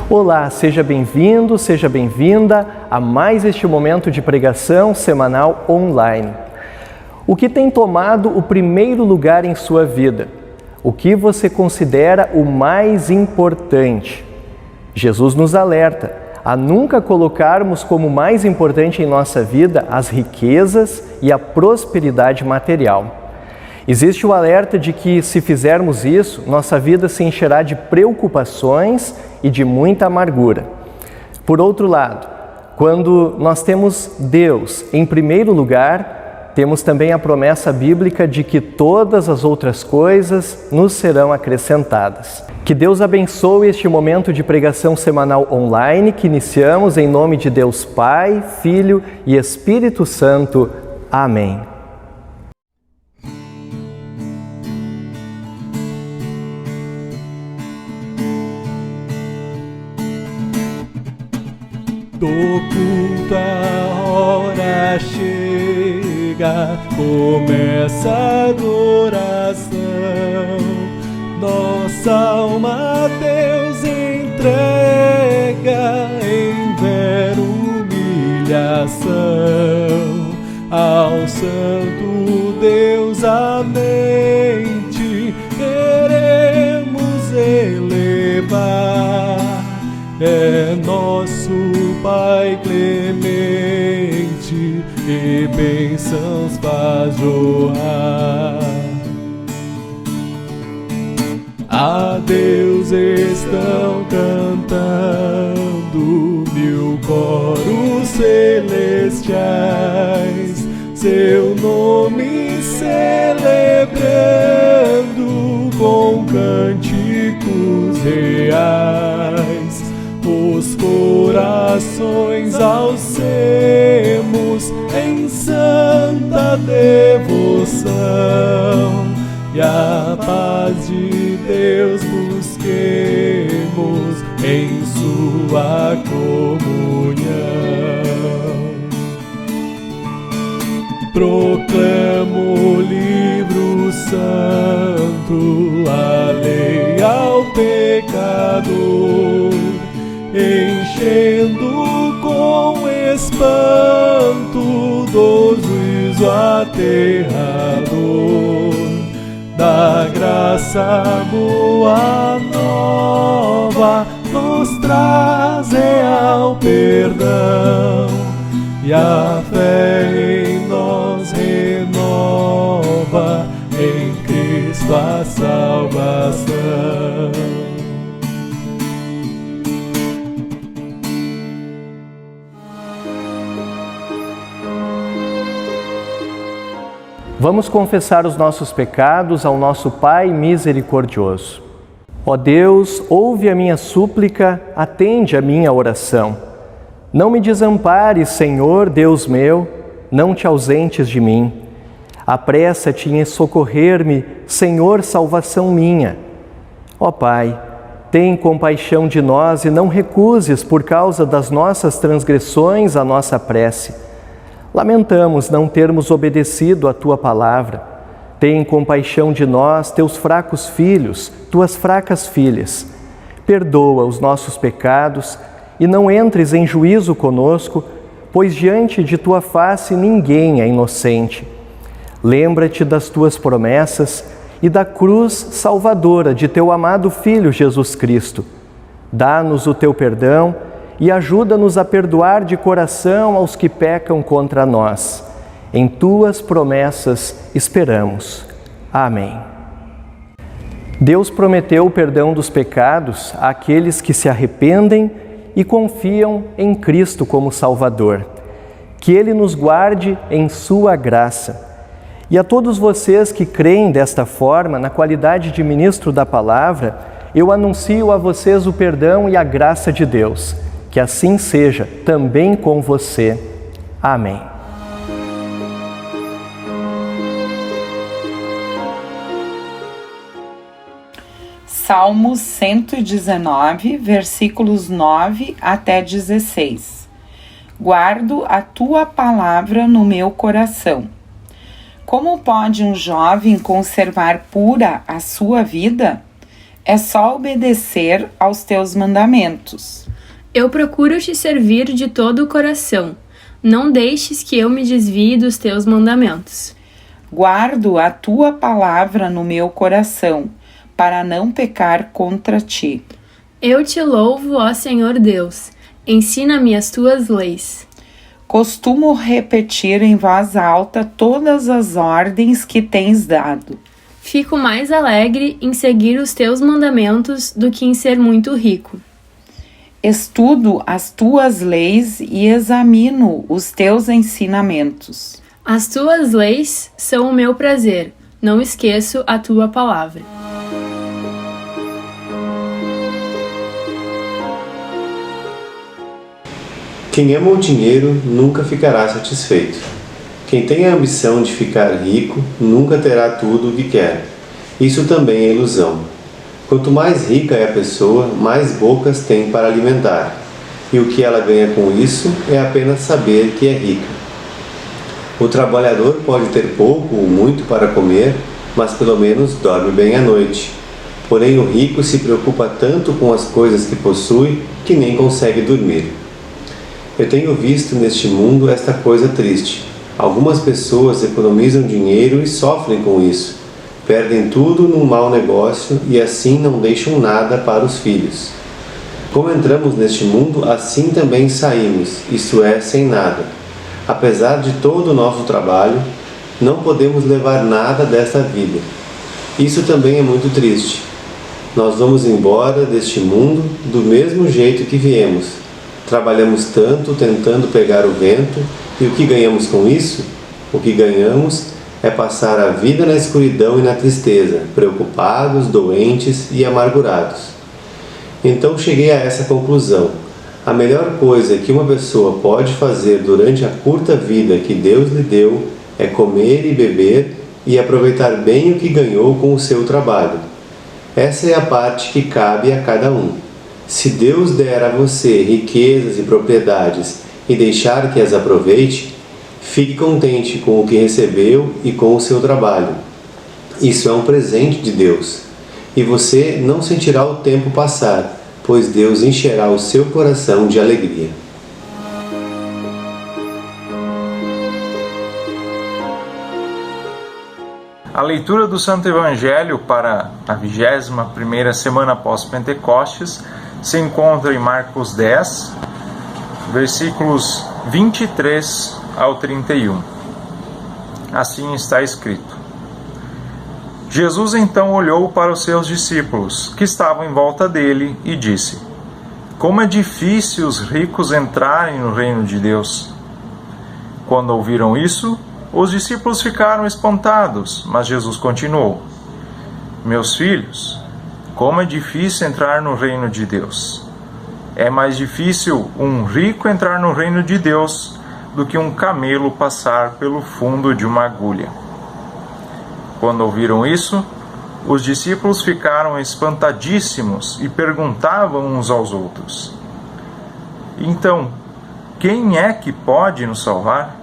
Olá, seja bem-vindo, seja bem-vinda a mais este momento de pregação semanal online. O que tem tomado o primeiro lugar em sua vida? O que você considera o mais importante? Jesus nos alerta a nunca colocarmos como mais importante em nossa vida as riquezas e a prosperidade material. Existe o alerta de que, se fizermos isso, nossa vida se encherá de preocupações e de muita amargura. Por outro lado, quando nós temos Deus em primeiro lugar, temos também a promessa bíblica de que todas as outras coisas nos serão acrescentadas. Que Deus abençoe este momento de pregação semanal online que iniciamos em nome de Deus Pai, Filho e Espírito Santo. Amém. Do culto a hora chega, começa a adoração. Nossa alma a Deus entrega em vera humilhação. Ao Santo Deus a mente queremos elevar. É nosso Pai clemente e bênçãos faz jorrar. A Deus estão cantando mil coros celestiais, seu nome celebrando com cânticos reais. Os corações alcemos em santa devoção e a paz de Deus busquemos em sua comunhão. Proclamo o livro santo, a lei ao pecador, enchendo com espanto do juízo aterrador, da graça boa nova nos traz real perdão, e a fé em nós renova, em Cristo a salvação. Vamos confessar os nossos pecados ao nosso Pai misericordioso. Ó Deus, ouve a minha súplica, atende a minha oração. Não me desampares, Senhor, Deus meu, não te ausentes de mim. Apressa-te em socorrer-me, Senhor, salvação minha. Ó Pai, tem compaixão de nós e não recuses, por causa das nossas transgressões, a nossa prece. Lamentamos não termos obedecido à Tua palavra. Tem compaixão de nós, Teus fracos filhos, Tuas fracas filhas. Perdoa os nossos pecados e não entres em juízo conosco, pois diante de Tua face ninguém é inocente. Lembra-te das Tuas promessas e da cruz salvadora de Teu amado Filho Jesus Cristo. Dá-nos o Teu perdão e ajuda-nos a perdoar de coração aos que pecam contra nós. Em Tuas promessas esperamos. Amém. Deus prometeu o perdão dos pecados àqueles que se arrependem e confiam em Cristo como Salvador. Que Ele nos guarde em Sua graça. E a todos vocês que creem desta forma, na qualidade de ministro da Palavra, eu anuncio a vocês o perdão e a graça de Deus. Que assim seja também com você. Amém. Salmos 119, versículos 9 até 16. Guardo a tua palavra no meu coração. Como pode um jovem conservar pura a sua vida? É só obedecer aos teus mandamentos. Eu procuro te servir de todo o coração. Não deixes que eu me desvie dos teus mandamentos. Guardo a tua palavra no meu coração, para não pecar contra ti. Eu te louvo, ó Senhor Deus. Ensina-me as tuas leis. Costumo repetir em voz alta todas as ordens que tens dado. Fico mais alegre em seguir os teus mandamentos do que em ser muito rico. Estudo as tuas leis e examino os teus ensinamentos. As tuas leis são o meu prazer. Não esqueço a tua palavra. Quem ama o dinheiro nunca ficará satisfeito. Quem tem a ambição de ficar rico nunca terá tudo o que quer. Isso também é ilusão. Quanto mais rica é a pessoa, mais bocas tem para alimentar. E o que ela ganha com isso é apenas saber que é rica. O trabalhador pode ter pouco ou muito para comer, mas pelo menos dorme bem à noite. Porém, o rico se preocupa tanto com as coisas que possui que nem consegue dormir. Eu tenho visto neste mundo esta coisa triste. Algumas pessoas economizam dinheiro e sofrem com isso. Perdem tudo num mau negócio e assim não deixam nada para os filhos. Como entramos neste mundo, assim também saímos, isto é, sem nada. Apesar de todo o nosso trabalho, não podemos levar nada desta vida. Isso também é muito triste. Nós vamos embora deste mundo do mesmo jeito que viemos. Trabalhamos tanto tentando pegar o vento, e o que ganhamos com isso? O que ganhamos é passar a vida na escuridão e na tristeza, preocupados, doentes e amargurados. Então cheguei a essa conclusão. A melhor coisa que uma pessoa pode fazer durante a curta vida que Deus lhe deu é comer e beber e aproveitar bem o que ganhou com o seu trabalho. Essa é a parte que cabe a cada um. Se Deus der a você riquezas e propriedades e deixar que as aproveite, fique contente com o que recebeu e com o seu trabalho. Isso é um presente de Deus. E você não sentirá o tempo passar, pois Deus encherá o seu coração de alegria. A leitura do Santo Evangelho para a 21ª semana após Pentecostes se encontra em Marcos 10, versículos 23 ao 31. Assim está escrito: Jesus então olhou para os seus discípulos, que estavam em volta dele, e disse: Como é difícil os ricos entrarem no reino de Deus. Quando ouviram isso, os discípulos ficaram espantados, mas Jesus continuou: Meus filhos, como é difícil entrar no reino de Deus. É mais difícil um rico entrar no reino de Deus do que um camelo passar pelo fundo de uma agulha. Quando ouviram isso, os discípulos ficaram espantadíssimos e perguntavam uns aos outros: Então, quem é que pode nos salvar?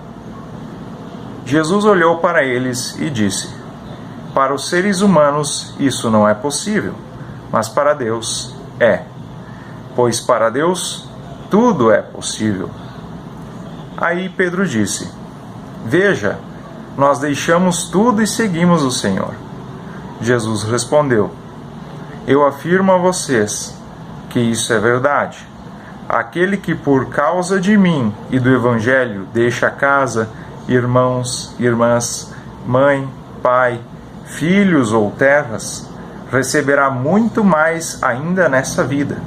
Jesus olhou para eles e disse: Para os seres humanos isso não é possível, mas para Deus é. Pois para Deus tudo é possível. Aí Pedro disse: Veja, nós deixamos tudo e seguimos o Senhor. Jesus respondeu: Eu afirmo a vocês que isso é verdade. Aquele que por causa de mim e do Evangelho deixa casa, irmãos, irmãs, mãe, pai, filhos ou terras, receberá muito mais ainda nessa vida.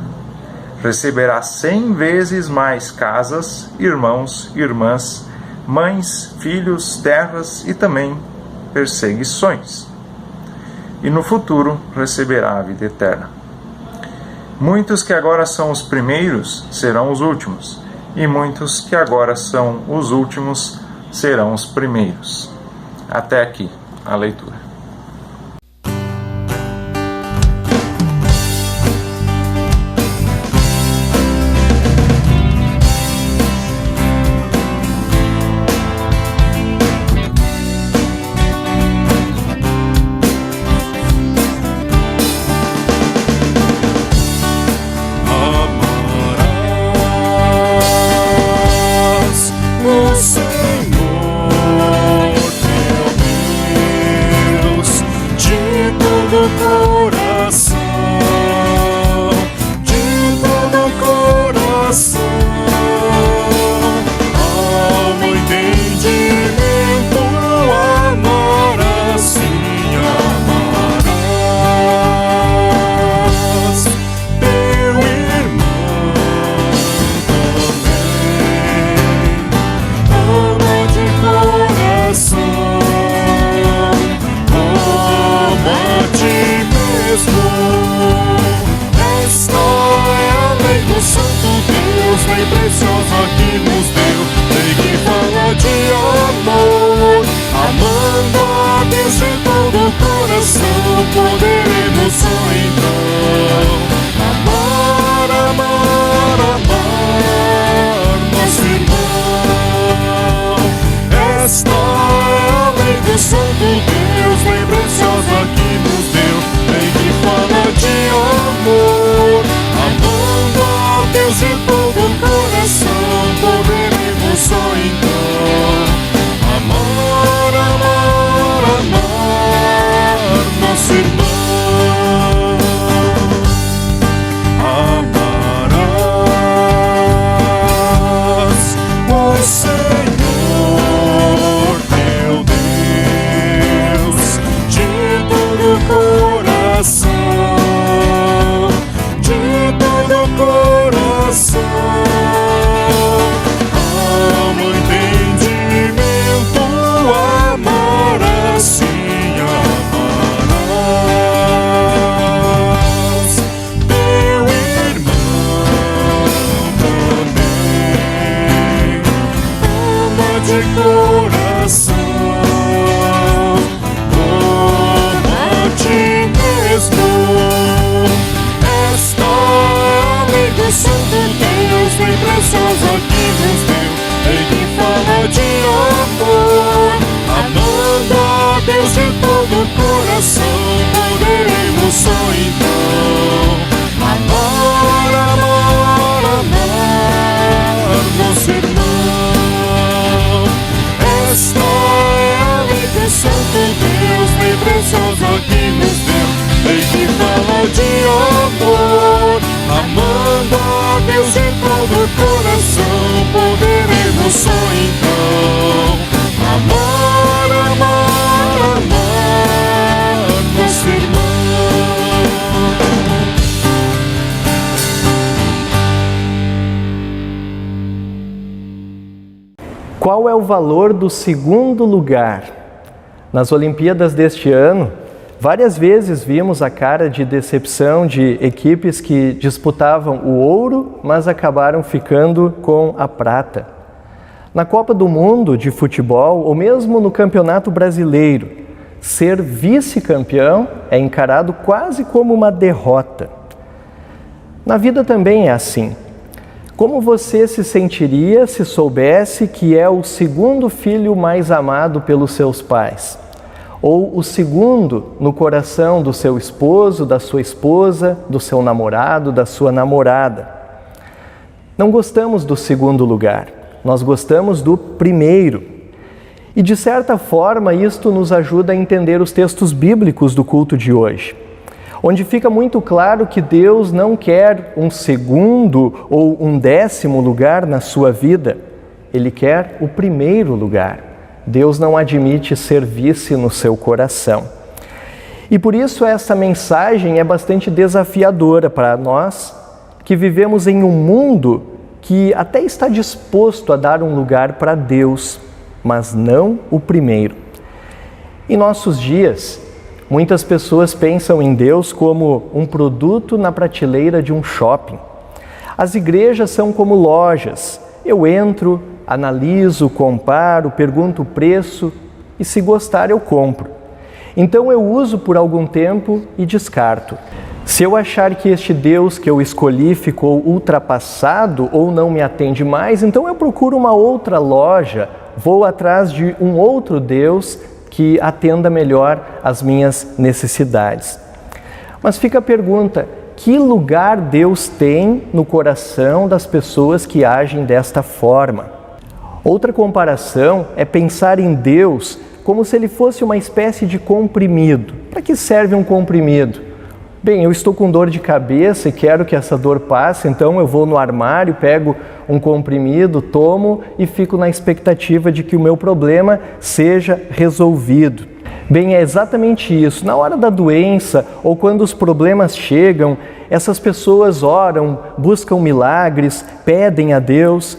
Receberá 100 vezes mais casas, irmãos, irmãs, mães, filhos, terras e também perseguições. E no futuro receberá a vida eterna. Muitos que agora são os primeiros serão os últimos, e muitos que agora são os últimos serão os primeiros. Até aqui a leitura. Esta é a lei do Santo Deus, lei preciosa que nos deu, lei que fala de amor. Amando a Deus de todo o coração, poderemos só então amar, amar, amar nosso irmão. Esta é a lei do Santo Deus, lei preciosa que nos deu, lei que fala de amor. Amando a Deus de todo o coração, poderemos só então amar, amar, amar nosso irmão. Amarás o Senhor teu Deus de todo o coração, de todo o coração. Alma, entendimento, amarás, sim, amarás teu irmão também. Ama de coração como a ti mesmo. Esta é a lei do Santo Deus, lei preciosa que nos deu, lei que fala de amor. Amando a Deus de todo o coração, poderemos só então amar, amar, amar nosso irmão. Esta é a lei do Santo Deus, lei preciosa que nos deu, lei que fala de amor. Amando a Deus de todo o coração, poderemos só então amar, amar, amar nosso irmão. Qual é o valor do segundo lugar? Nas Olimpíadas deste ano, várias vezes vimos a cara de decepção de equipes que disputavam o ouro, mas acabaram ficando com a prata. Na Copa do Mundo de futebol, ou mesmo no Campeonato Brasileiro, ser vice-campeão é encarado quase como uma derrota. Na vida também é assim. Como você se sentiria se soubesse que é o segundo filho mais amado pelos seus pais? Ou o segundo no coração do seu esposo, da sua esposa, do seu namorado, da sua namorada? Não gostamos do segundo lugar, nós gostamos do primeiro. E de certa forma isto nos ajuda a entender os textos bíblicos do culto de hoje, onde fica muito claro que Deus não quer um segundo ou um 10º lugar na sua vida, Ele quer o primeiro lugar. Deus não admite ser vice no seu coração. E por isso essa mensagem é bastante desafiadora para nós, que vivemos em um mundo que até está disposto a dar um lugar para Deus, mas não o primeiro. Em nossos dias, muitas pessoas pensam em Deus como um produto na prateleira de um shopping. As igrejas são como lojas. Eu entro, analiso, comparo, pergunto o preço e, se gostar, eu compro. Então eu uso por algum tempo e descarto. Se eu achar que este Deus que eu escolhi ficou ultrapassado ou não me atende mais, então eu procuro uma outra loja, vou atrás de um outro Deus que atenda melhor às minhas necessidades. Mas fica a pergunta: que lugar Deus tem no coração das pessoas que agem desta forma? Outra comparação é pensar em Deus como se Ele fosse uma espécie de comprimido. Para que serve um comprimido? Bem, eu estou com dor de cabeça e quero que essa dor passe, então eu vou no armário, pego um comprimido, tomo e fico na expectativa de que o meu problema seja resolvido. Bem, é exatamente isso. Na hora da doença ou quando os problemas chegam, essas pessoas oram, buscam milagres, pedem a Deus,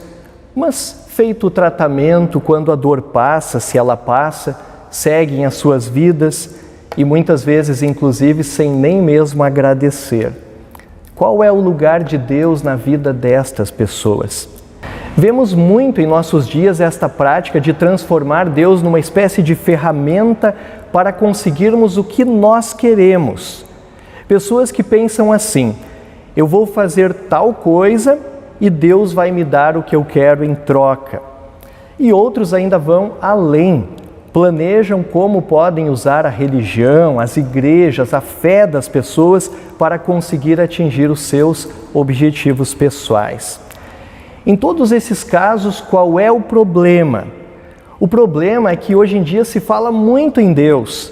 mas feito o tratamento, quando a dor passa, se ela passa, seguem as suas vidas e muitas vezes, inclusive, sem nem mesmo agradecer. Qual é o lugar de Deus na vida destas pessoas? Vemos muito em nossos dias esta prática de transformar Deus numa espécie de ferramenta para conseguirmos o que nós queremos. Pessoas que pensam assim: eu vou fazer tal coisa e Deus vai me dar o que eu quero em troca. E outros ainda vão além, planejam como podem usar a religião, as igrejas, a fé das pessoas para conseguir atingir os seus objetivos pessoais. Em todos esses casos, qual é o problema? O problema é que hoje em dia se fala muito em Deus,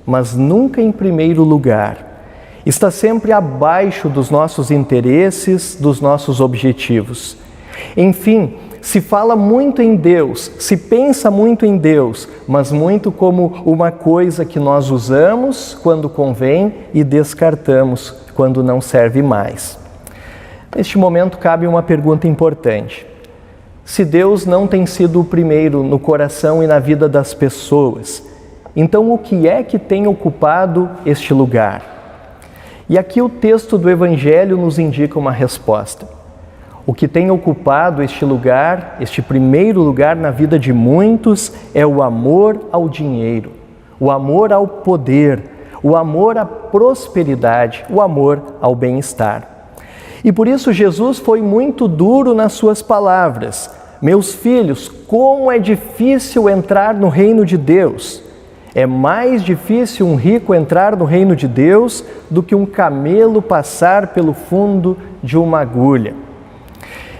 mas nunca em primeiro lugar. Está sempre abaixo dos nossos interesses, dos nossos objetivos. Enfim, se fala muito em Deus, se pensa muito em Deus, mas muito como uma coisa que nós usamos quando convém e descartamos quando não serve mais. Neste momento cabe uma pergunta importante. Se Deus não tem sido o primeiro no coração e na vida das pessoas, então o que é que tem ocupado este lugar? E aqui o texto do Evangelho nos indica uma resposta. O que tem ocupado este lugar, este primeiro lugar na vida de muitos, é o amor ao dinheiro, o amor ao poder, o amor à prosperidade, o amor ao bem-estar. E por isso Jesus foi muito duro nas suas palavras. Meus filhos, como é difícil entrar no reino de Deus. É mais difícil um rico entrar no reino de Deus do que um camelo passar pelo fundo de uma agulha.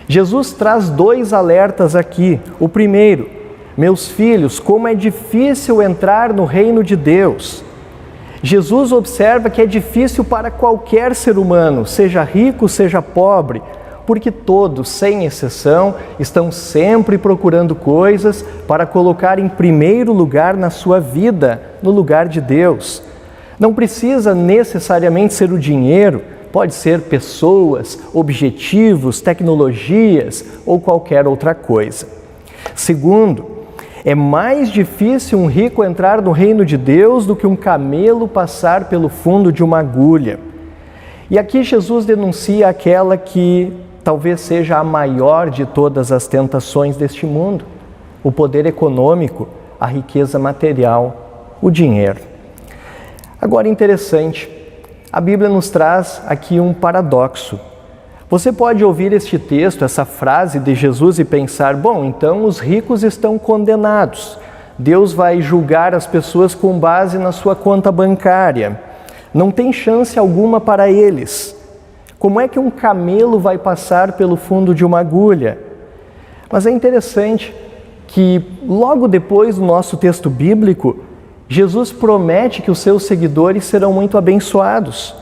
Jesus traz 2 alertas aqui. O primeiro: meus filhos, como é difícil entrar no reino de Deus. Jesus observa que é difícil para qualquer ser humano, seja rico, seja pobre, porque todos, sem exceção, estão sempre procurando coisas para colocar em primeiro lugar na sua vida, no lugar de Deus. Não precisa necessariamente ser o dinheiro, pode ser pessoas, objetivos, tecnologias ou qualquer outra coisa. Segundo, é mais difícil um rico entrar no reino de Deus do que um camelo passar pelo fundo de uma agulha. E aqui Jesus denuncia aquela que talvez seja a maior de todas as tentações deste mundo: o poder econômico, a riqueza material, o dinheiro. Agora, interessante, a Bíblia nos traz aqui um paradoxo. Você pode ouvir este texto, essa frase de Jesus e pensar: bom, então os ricos estão condenados. Deus vai julgar as pessoas com base na sua conta bancária. Não tem chance alguma para eles. Como é que um camelo vai passar pelo fundo de uma agulha? Mas é interessante que logo depois do nosso texto bíblico, Jesus promete que os seus seguidores serão muito abençoados.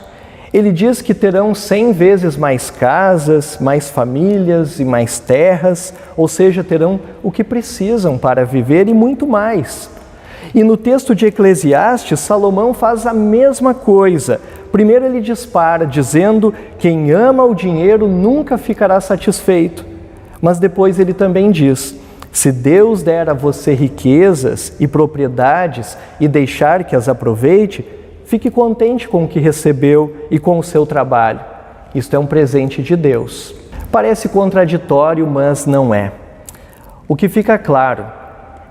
Ele diz que terão 100 vezes mais casas, mais famílias e mais terras, ou seja, terão o que precisam para viver e muito mais. E no texto de Eclesiastes, Salomão faz a mesma coisa. Primeiro ele dispara, dizendo: quem ama o dinheiro nunca ficará satisfeito. Mas depois ele também diz: se Deus der a você riquezas e propriedades e deixar que as aproveite, fique contente com o que recebeu e com o seu trabalho. Isto é um presente de Deus. Parece contraditório, mas não é. O que fica claro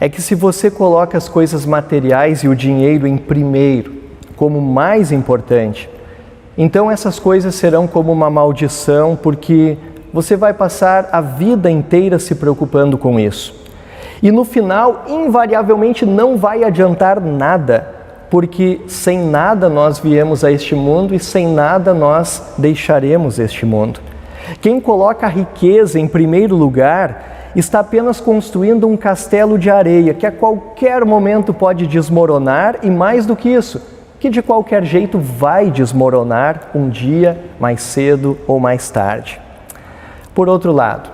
é que se você coloca as coisas materiais e o dinheiro em primeiro, como mais importante, então essas coisas serão como uma maldição, porque você vai passar a vida inteira se preocupando com isso. E no final, invariavelmente, não vai adiantar nada, porque sem nada nós viemos a este mundo e sem nada nós deixaremos este mundo. Quem coloca a riqueza em primeiro lugar está apenas construindo um castelo de areia que a qualquer momento pode desmoronar e, mais do que isso, que de qualquer jeito vai desmoronar um dia, mais cedo ou mais tarde. Por outro lado,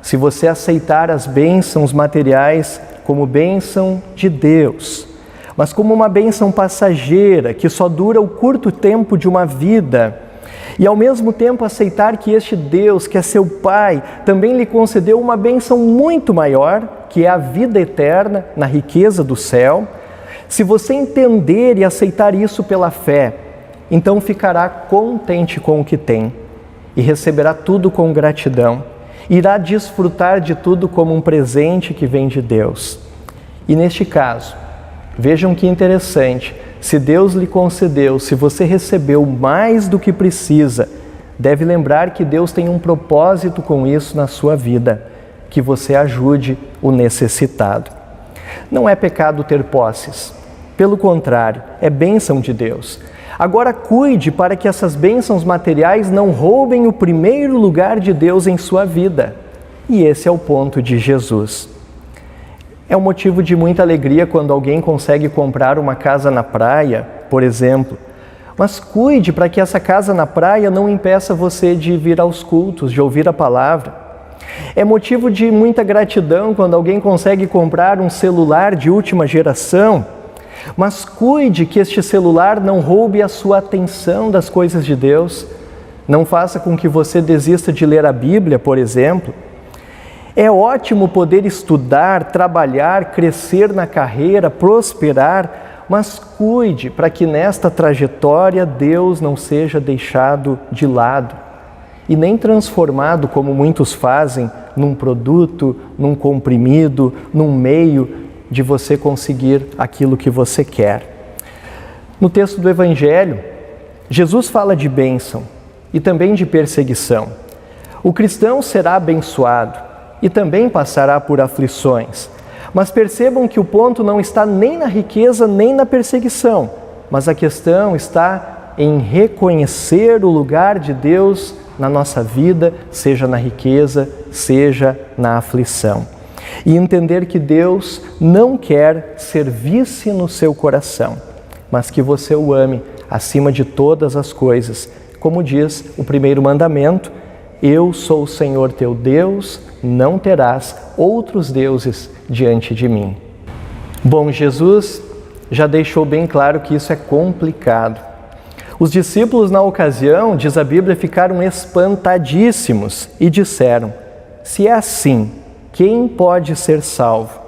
se você aceitar as bênçãos materiais como bênção de Deus, mas como uma bênção passageira que só dura o curto tempo de uma vida, e ao mesmo tempo aceitar que este Deus, que é seu Pai, também lhe concedeu uma bênção muito maior, que é a vida eterna na riqueza do céu, Se você entender e aceitar isso pela fé, então ficará contente com o que tem e receberá tudo com gratidão. Irá desfrutar de tudo como um presente que vem de Deus. E neste caso, vejam que interessante, se Deus lhe concedeu, se você recebeu mais do que precisa, deve lembrar que Deus tem um propósito com isso na sua vida, que você ajude o necessitado. Não é pecado ter posses, pelo contrário, é bênção de Deus. Agora cuide para que essas bênçãos materiais não roubem o primeiro lugar de Deus em sua vida. E esse é o ponto de Jesus. É um motivo de muita alegria quando alguém consegue comprar uma casa na praia, por exemplo. Mas cuide para que essa casa na praia não impeça você de vir aos cultos, de ouvir a palavra. É motivo de muita gratidão quando alguém consegue comprar um celular de última geração. Mas cuide que este celular não roube a sua atenção das coisas de Deus. Não faça com que você desista de ler a Bíblia, por exemplo. É ótimo poder estudar, trabalhar, crescer na carreira, prosperar, mas cuide para que nesta trajetória Deus não seja deixado de lado e nem transformado, como muitos fazem, num produto, num comprimido, num meio de você conseguir aquilo que você quer. No texto do Evangelho, Jesus fala de bênção e também de perseguição. O cristão será abençoado e também passará por aflições. Mas percebam que o ponto não está nem na riqueza nem na perseguição, mas a questão está em reconhecer o lugar de Deus na nossa vida, seja na riqueza, seja na aflição. E entender que Deus não quer ser vice no seu coração, mas que você o ame acima de todas as coisas. Como diz o primeiro mandamento, eu sou o Senhor teu Deus, não terás outros deuses diante de mim. Bom, Jesus já deixou bem claro que isso é complicado. Os discípulos na ocasião, diz a Bíblia, ficaram espantadíssimos e disseram, se é assim, quem pode ser salvo?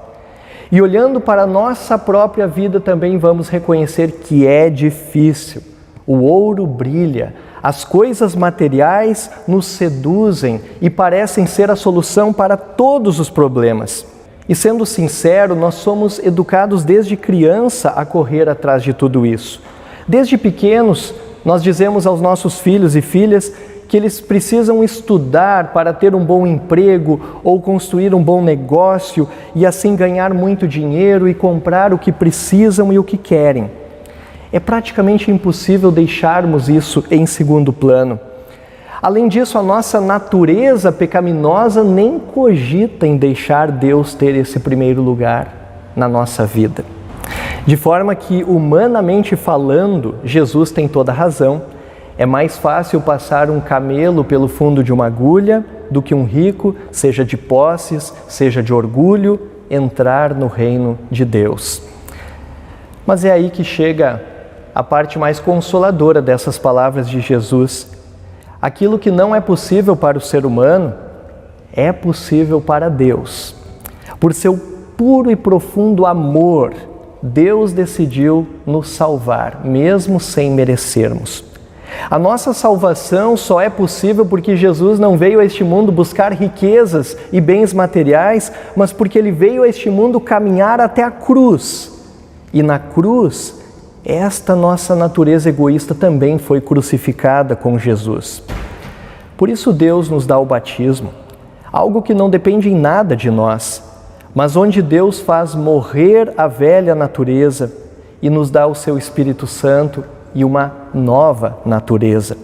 E olhando para a nossa própria vida também vamos reconhecer que é difícil. O ouro brilha, as coisas materiais nos seduzem e parecem ser a solução para todos os problemas. E sendo sincero, nós somos educados desde criança a correr atrás de tudo isso. Desde pequenos, nós dizemos aos nossos filhos e filhas que eles precisam estudar para ter um bom emprego ou construir um bom negócio e assim ganhar muito dinheiro e comprar o que precisam e o que querem. É praticamente impossível deixarmos isso em segundo plano. Além disso, a nossa natureza pecaminosa nem cogita em deixar Deus ter esse primeiro lugar na nossa vida. De forma que, humanamente falando, Jesus tem toda a razão. É mais fácil passar um camelo pelo fundo de uma agulha do que um rico, seja de posses, seja de orgulho, entrar no reino de Deus. Mas é aí que chega a parte mais consoladora dessas palavras de Jesus. Aquilo que não é possível para o ser humano, é possível para Deus. Por seu puro e profundo amor, Deus decidiu nos salvar, mesmo sem merecermos. A nossa salvação só é possível porque Jesus não veio a este mundo buscar riquezas e bens materiais, mas porque Ele veio a este mundo caminhar até a cruz. E na cruz, esta nossa natureza egoísta também foi crucificada com Jesus. Por isso Deus nos dá o batismo, algo que não depende em nada de nós, mas onde Deus faz morrer a velha natureza e nos dá o seu Espírito Santo e uma nova natureza.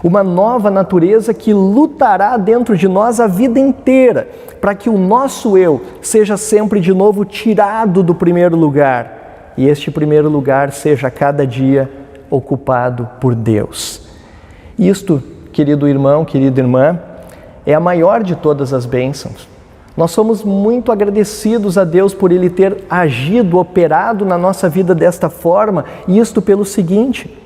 Uma nova natureza que lutará dentro de nós a vida inteira, para que o nosso eu seja sempre de novo tirado do primeiro lugar, e este primeiro lugar seja a cada dia ocupado por Deus. Isto, querido irmão, querida irmã, é a maior de todas as bênçãos. Nós somos muito agradecidos a Deus por Ele ter agido, operado na nossa vida desta forma, e isto pelo seguinte: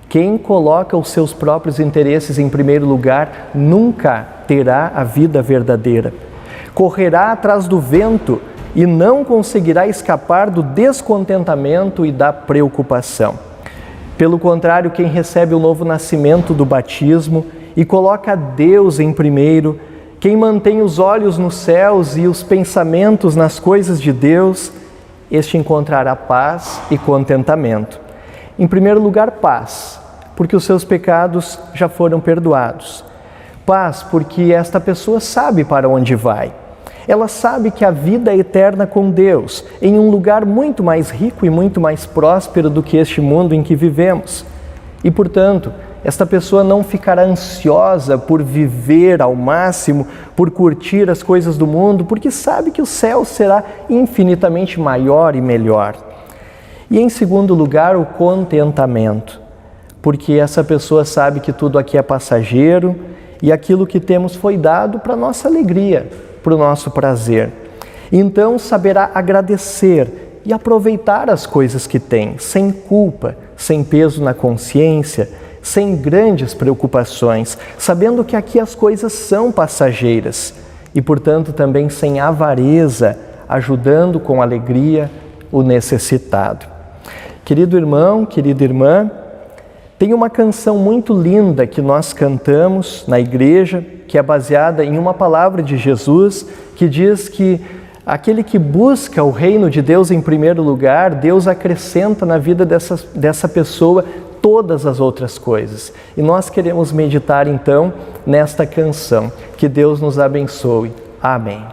quem coloca os seus próprios interesses em primeiro lugar nunca terá a vida verdadeira. Correrá atrás do vento e não conseguirá escapar do descontentamento e da preocupação. Pelo contrário, quem recebe o novo nascimento do batismo e coloca Deus em primeiro, quem mantém os olhos nos céus e os pensamentos nas coisas de Deus, este encontrará paz e contentamento. Em primeiro lugar, paz, porque os seus pecados já foram perdoados. Paz, porque esta pessoa sabe para onde vai. Ela sabe que a vida é eterna com Deus, em um lugar muito mais rico e muito mais próspero do que este mundo em que vivemos. E, portanto, esta pessoa não ficará ansiosa por viver ao máximo, por curtir as coisas do mundo, porque sabe que o céu será infinitamente maior e melhor. E, em segundo lugar, o contentamento, porque essa pessoa sabe que tudo aqui é passageiro e aquilo que temos foi dado para nossa alegria, para o nosso prazer. Então saberá agradecer e aproveitar as coisas que tem, sem culpa, sem peso na consciência, sem grandes preocupações, sabendo que aqui as coisas são passageiras e, portanto, também sem avareza, ajudando com alegria o necessitado. Querido irmão, querida irmã, tem uma canção muito linda que nós cantamos na igreja, que é baseada em uma palavra de Jesus, que diz que aquele que busca o reino de Deus em primeiro lugar, Deus acrescenta na vida dessa pessoa todas as outras coisas. E nós queremos meditar então nesta canção. Que Deus nos abençoe. Amém.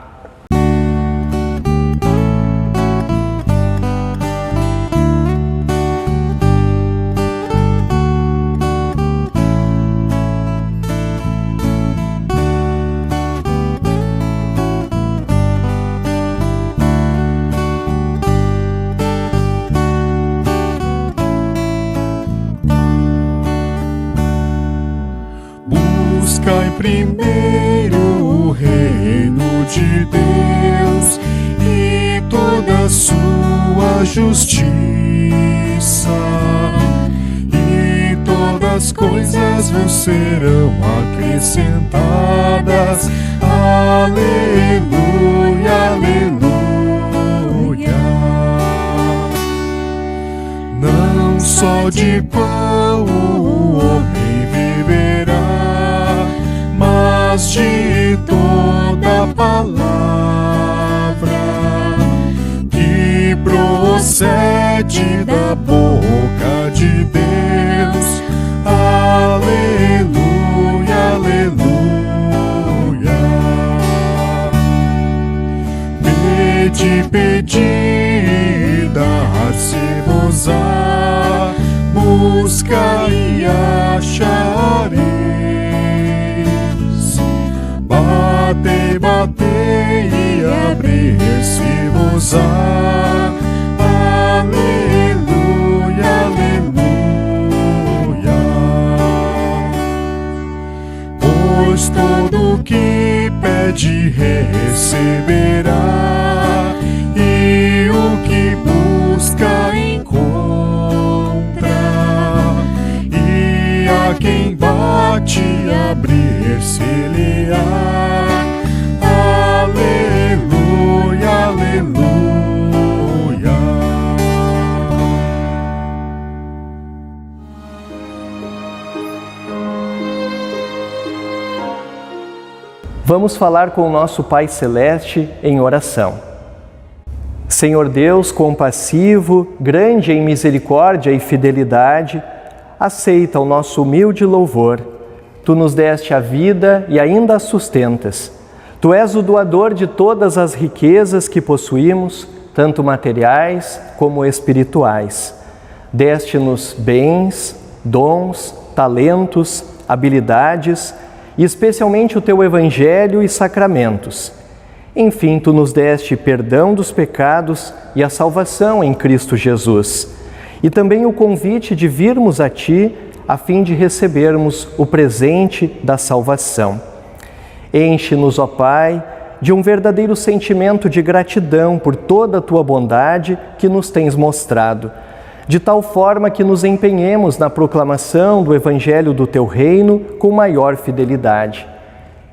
Buscai primeiro o reino de Deus e toda a sua justiça, e todas as coisas vos serão acrescentadas. Aleluia, aleluia. Não só de pão o homem viverá, mas de toda palavra que procede da boca de Deus. Aleluia, aleluia. Pedi, pedi, dar-se-vos-á, busca e achareis. Batei, batei e abrir-se-vos-á. Aleluia, aleluia. Pois todo o que pede receberá, e o que busca encontra, e a quem bate abrir-se-lhe-á. Aleluia, aleluia. Vamos falar com o nosso Pai Celeste em oração. Senhor Deus compassivo, grande em misericórdia e fidelidade, aceita o nosso humilde louvor. Tu nos deste a vida e ainda a sustentas. Tu és o doador de todas as riquezas que possuímos, tanto materiais como espirituais. Deste-nos bens, dons, talentos, habilidades, e especialmente o Teu Evangelho e sacramentos. Enfim, Tu nos deste perdão dos pecados e a salvação em Cristo Jesus. E também o convite de virmos a Ti, a fim de recebermos o presente da salvação. Enche-nos, ó Pai, de um verdadeiro sentimento de gratidão por toda a Tua bondade que nos tens mostrado, de tal forma que nos empenhemos na proclamação do Evangelho do Teu Reino com maior fidelidade.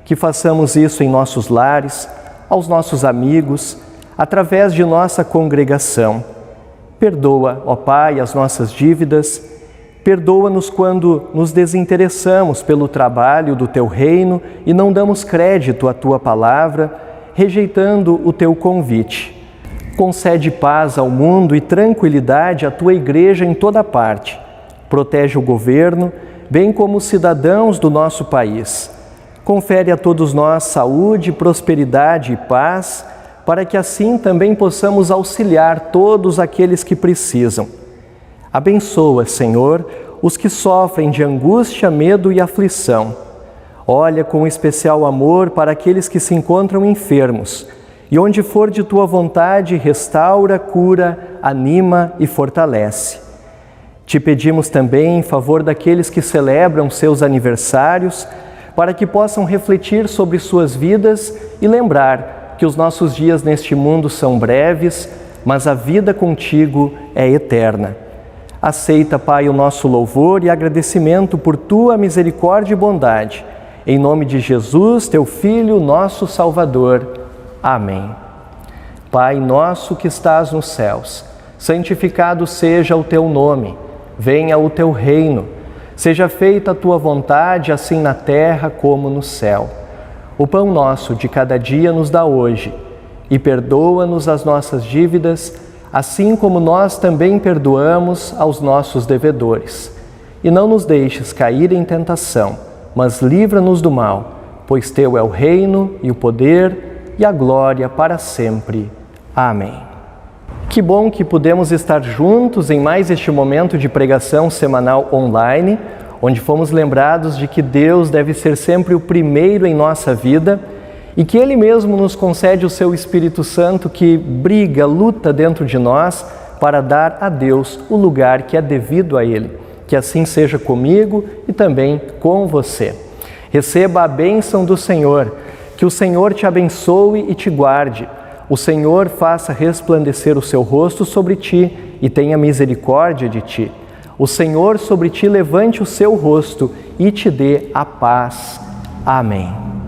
Que façamos isso em nossos lares, aos nossos amigos, através de nossa congregação. Perdoa, ó Pai, as nossas dívidas. Perdoa-nos quando nos desinteressamos pelo trabalho do Teu reino e não damos crédito à Tua palavra, rejeitando o Teu convite. Concede paz ao mundo e tranquilidade à Tua Igreja em toda parte. Protege o governo, bem como os cidadãos do nosso país. Confere a todos nós saúde, prosperidade e paz, para que assim também possamos auxiliar todos aqueles que precisam. Abençoa, Senhor, os que sofrem de angústia, medo e aflição. Olha com especial amor para aqueles que se encontram enfermos, e onde for de Tua vontade, restaura, cura, anima e fortalece. Te pedimos também em favor daqueles que celebram seus aniversários, para que possam refletir sobre suas vidas e lembrar que os nossos dias neste mundo são breves, mas a vida contigo é eterna. Aceita, Pai, o nosso louvor e agradecimento por Tua misericórdia e bondade. Em nome de Jesus, Teu Filho, nosso Salvador. Amém. Pai nosso que estás nos céus, santificado seja o Teu nome. Venha o Teu reino. Seja feita a Tua vontade, assim na terra como no céu. O pão nosso de cada dia nos dá hoje. E perdoa-nos as nossas dívidas, assim como nós também perdoamos aos nossos devedores. E não nos deixes cair em tentação, mas livra-nos do mal, pois Teu é o reino e o poder e a glória para sempre. Amém. Que bom que pudemos estar juntos em mais este momento de pregação semanal online, onde fomos lembrados de que Deus deve ser sempre o primeiro em nossa vida e que Ele mesmo nos concede o Seu Espírito Santo que briga, luta dentro de nós para dar a Deus o lugar que é devido a Ele. Que assim seja comigo e também com você. Receba a bênção do Senhor, que o Senhor te abençoe e te guarde. O Senhor faça resplandecer o seu rosto sobre ti e tenha misericórdia de ti. O Senhor sobre ti levante o seu rosto e te dê a paz. Amém.